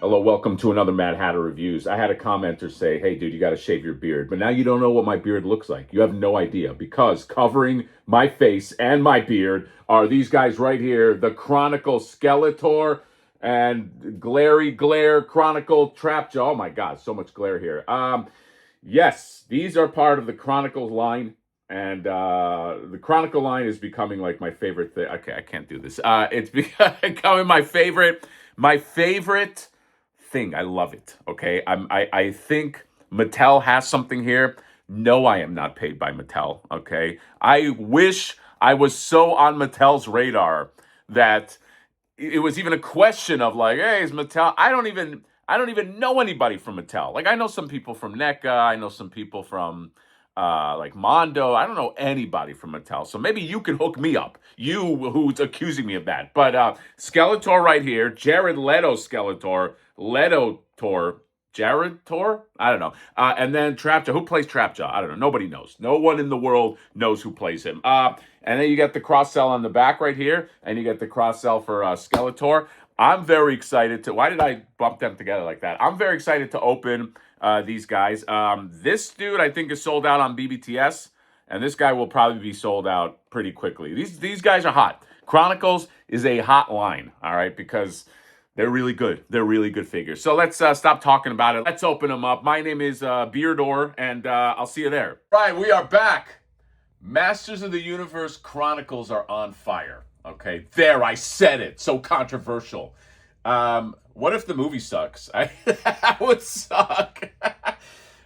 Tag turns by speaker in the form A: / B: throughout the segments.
A: Hello, welcome to another Mad Hatter Reviews. I had a commenter say, hey, dude, you got to shave your beard. But now you don't know what my beard looks like. You have no idea because covering my face and my beard are these guys right here, the Chronicles Skeletor and Glare Chronicle Trapjaw. Oh my God, so much glare here. Yes, these are part of the Chronicles line. And the Chronicle line is becoming like my favorite thing. Okay, I can't do this. It's becoming my favorite thing. I love it. Okay, I think Mattel has something here. No, I am not paid by Mattel. Okay, I wish I was so on Mattel's radar that it was even a question of like, hey, is Mattel? I don't even know anybody from Mattel. Like I know some people from NECA. I know some people from like Mondo. I don't know anybody from Mattel. So maybe you can hook me up. You who's accusing me of that. But Skeletor right here, Jared Leto Skeletor, Leto Tor, Jared Tor? I don't know. And then Trapjaw. Who plays Trapjaw? I don't know. Nobody knows. No one in the world knows who plays him. And then you get the cross sell on the back right here, and you get the cross sell for Skeletor. I'm very excited to. Why did I bump them together like that? I'm very excited to open these guys. This dude I think is sold out on BBTS, and this guy will probably be sold out pretty quickly. These guys are hot. Chronicles is a hot line, all right, because they're really good. They're really good figures. So let's stop talking about it. Let's open them up. My name is Beardor, and I'll see you there. Right, we are back. Masters of the Universe Chronicles are on fire. Okay, there, I said it. So controversial. What if the movie sucks? That would suck.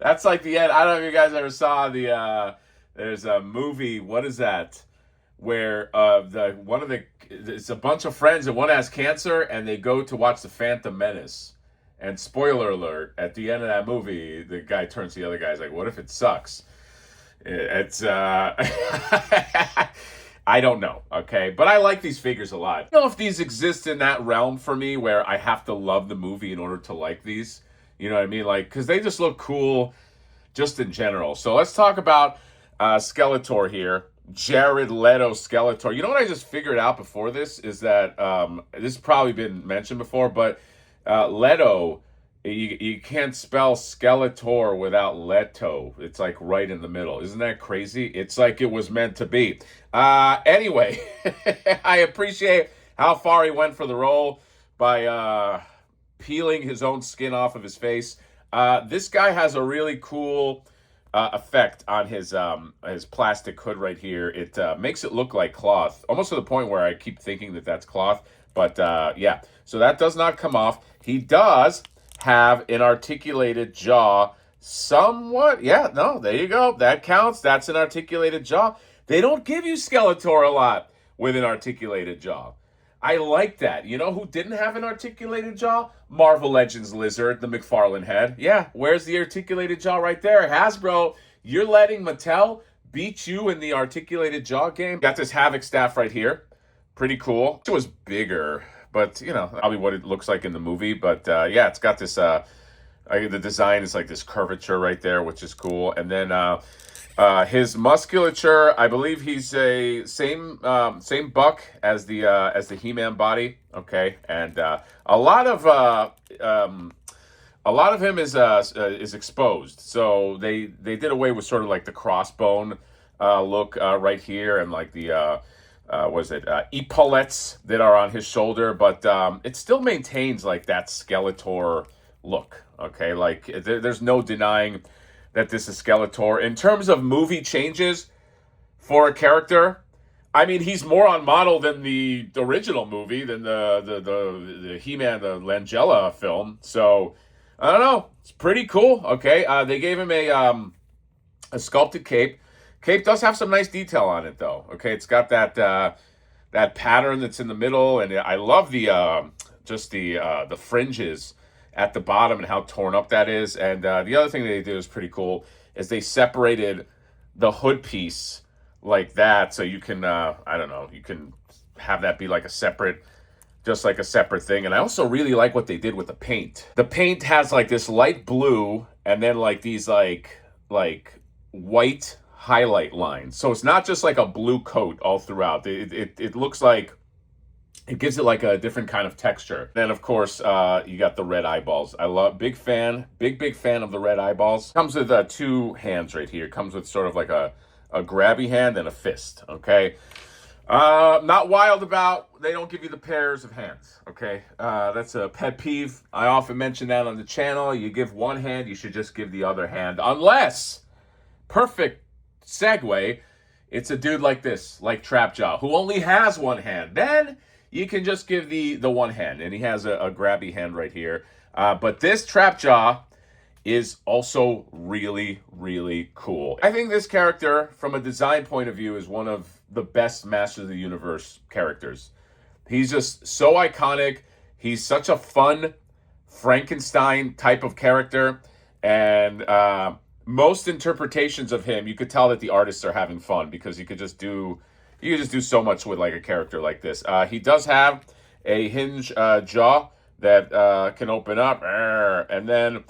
A: That's like the end. I don't know if you guys ever saw there's a movie, what is that? Where it's a bunch of friends and one has cancer and they go to watch The Phantom Menace. And spoiler alert, at the end of that movie, the guy turns to the other guy, he's like, what if it sucks? It's I don't know, okay? But I like these figures a lot. I don't know if these exist in that realm for me where I have to love the movie in order to like these. You know what I mean? Like, because they just look cool just in general. So let's talk about Skeletor here. Jared Leto Skeletor. You know what I just figured out before this is that this has probably been mentioned before, but Leto, you can't spell Skeletor without Leto. It's like right in the middle. Isn't that crazy? It's like it was meant to be. Anyway, I appreciate how far he went for the role by peeling his own skin off of his face. This guy has a really cool effect on his plastic hood right here. It makes it look like cloth, almost to the point where I keep thinking that that's cloth. But yeah, so that does not come off. He does have an articulated jaw somewhat. Yeah, no, there you go. That counts. That's an articulated jaw. They don't give you Skeletor a lot with an articulated jaw. I like that. You know who didn't have an articulated jaw? Marvel Legends Lizard, the McFarlane head. Yeah, where's the articulated jaw right there? Hasbro, you're letting Mattel beat you in the articulated jaw game. Got this Havoc staff right here. Pretty cool. It was bigger, but, you know, probably what it looks like in the movie. But, yeah, it's got this, the design is like this curvature right there, which is cool. And then his musculature, I believe he's a same buck as the He-Man body. Okay, and a lot of him is exposed. So they did away with sort of like the crossbone look right here, and like the epaulettes that are on his shoulder, but it still maintains like that Skeletor look. Okay, like there's no denying that this is Skeletor. In terms of movie changes for a character, I mean, he's more on model than the original movie, than the He-Man, the Langella film. So, I don't know. It's pretty cool. Okay, they gave him a sculpted cape. Cape does have some nice detail on it, though. Okay, it's got that pattern that's in the middle, and I love the fringes at the bottom and how torn up that is. And the other thing they did is pretty cool is they separated the hood piece like that, so you can I don't know, you can have that be like a separate, just like a separate thing. And I also really like what they did with the paint. The paint has like this light blue and then like these like white highlight lines. So it's not just like a blue coat all throughout. It looks like It gives it like a different kind of texture. Then of course, you got the red eyeballs. I love, big fan, big fan of the red eyeballs. Comes with two hands right here. Comes with sort of like a grabby hand and a fist. Okay. Not wild about, they don't give you the pairs of hands. Okay. That's a pet peeve. I often mention that on the channel. You give one hand, you should just give the other hand, unless, perfect segue, it's a dude like this, like Trapjaw, who only has one hand. Then you can just give the one hand, and he has a grabby hand right here. But this Trapjaw is also really, really cool. I think this character, from a design point of view, is one of the best Masters of the Universe characters. He's just so iconic. He's such a fun Frankenstein type of character, and most interpretations of him, you could tell that the artists are having fun, because you could just do so much with like a character like this. He does have a hinge jaw that can open up, and then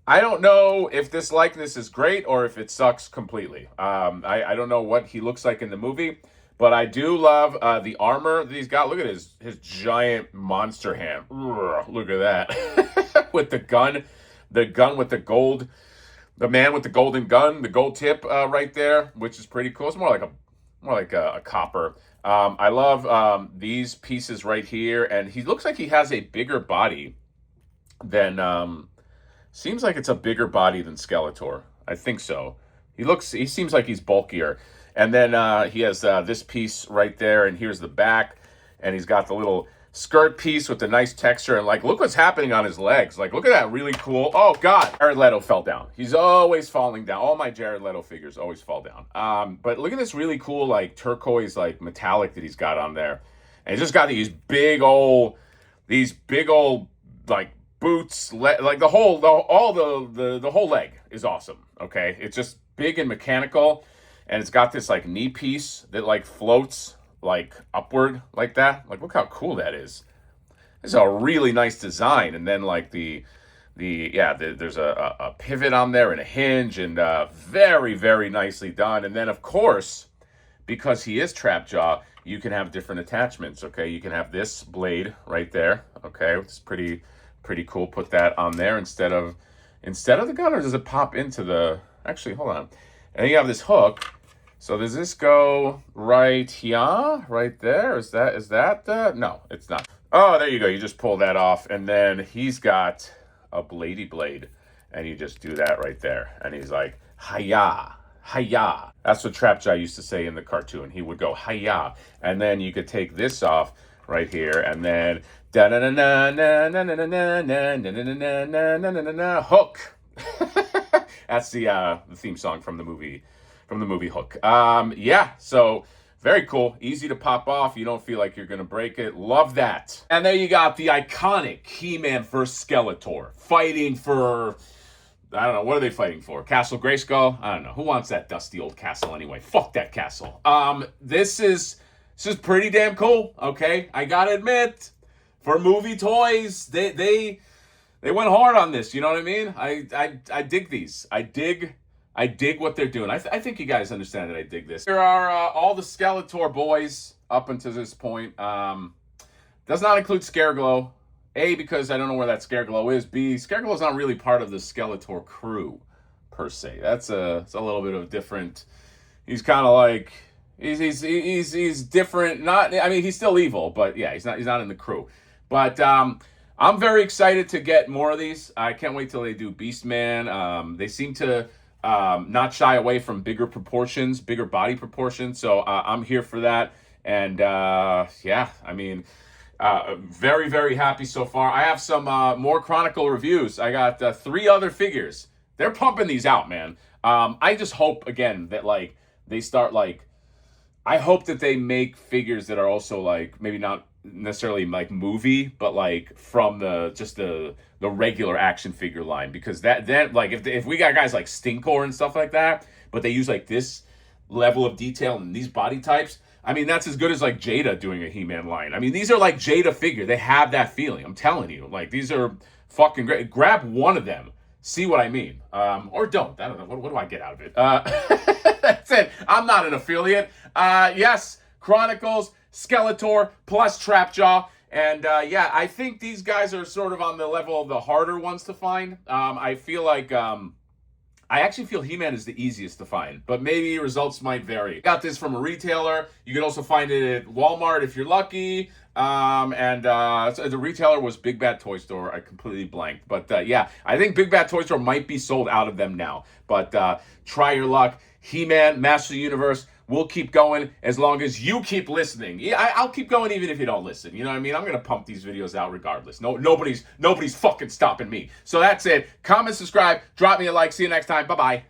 A: I don't know if this likeness is great or if it sucks completely. I don't know what he looks like in the movie, but I do love the armor that he's got. Look at his giant monster hand. Look at that. With the gun with the gold, the man with the golden gun, the gold tip right there, which is pretty cool. It's more like a copper. I love these pieces right here, and he looks like he has a bigger body than seems like it's a bigger body than Skeletor. I think so. He seems like he's bulkier. And then he has this piece right there, and here's the back, and he's got the little skirt piece with the nice texture, and like, look what's happening on his legs. Like, look at that, really cool. Oh God, Jared Leto fell down. He's always falling down. All my Jared Leto figures always fall down. But look at this really cool, like, turquoise, like, metallic that he's got on there. And he's just got these big old, like, boots, like the whole leg is awesome. Okay, it's just big and mechanical, and it's got this like knee piece that like floats like upward like that. Like, look how cool that is. This is a really nice design. And then like there's a pivot on there and a hinge, and very, very nicely done. And then of course, because he is Trapjaw, you can have different attachments. Okay, you can have this blade right there. Okay, it's pretty cool. Put that on there instead of the gun, or does it pop into the, actually, hold on. And you have this hook. So does this go right here, right there? Is that no, it's not. Oh, there you go. You just pull that off, and then he's got a bladey blade, and you just do that right there. And he's like, hi-ya, hi-ya. That's what Trapjaw used to say in the cartoon. He would go, hi-ya. And then you could take this off right here, and then hook. That's the theme song from the movie Hook. Yeah, so very cool, easy to pop off. You don't feel like you're gonna break it. Love that. And there you got the iconic He-Man versus Skeletor fighting for, I don't know, what are they fighting for? Castle Grayskull? I don't know. Who wants that dusty old castle anyway? Fuck that castle. This is pretty damn cool. Okay, I gotta admit, for movie toys, they went hard on this. You know what I mean? I dig these. I dig what they're doing. I think you guys understand that I dig this. Here are all the Skeletor boys up until this point. Does not include Scareglow. A, because I don't know where that Scareglow is. B, Scareglow's not really part of the Skeletor crew, per se. It's a little bit of different. He's kind of like, he's different. Not, I mean, he's still evil, but yeah, he's not in the crew. But I'm very excited to get more of these. I can't wait till they do Beastman. They seem to not shy away from bigger body proportions. So I'm here for that. And yeah, I mean, very, very happy so far. I have some more Chronicle reviews. I got 3 other figures. They're pumping these out, man. I just hope, again, that like they start like, I hope that they make figures that are also like, maybe not necessarily like movie, but like from the regular action figure line, because that like if we got guys like Stinkor and stuff like that, but they use like this level of detail and these body types, I mean, that's as good as like Jada doing a He-Man line. I mean, these are like Jada figure. They have that feeling. I'm telling you, like, these are fucking great. Grab one of them, see what I mean, or don't. I don't know. What do I get out of it? That's it. I'm not an affiliate. Yes, Chronicles. Skeletor plus Trapjaw. And yeah, I think these guys are sort of on the level of the harder ones to find. I feel like I actually feel He-Man is the easiest to find, but maybe results might vary. Got this from a retailer. You can also find it at Walmart if you're lucky. So the retailer was Big Bad Toy Store. I completely blanked. But yeah, I think Big Bad Toy Store might be sold out of them now. But try your luck. He-Man, Master of the Universe. We'll keep going as long as you keep listening. Yeah, I'll keep going even if you don't listen. You know what I mean? I'm gonna pump these videos out regardless. Nobody's fucking stopping me. So that's it. Comment, subscribe, drop me a like. See you next time. Bye bye.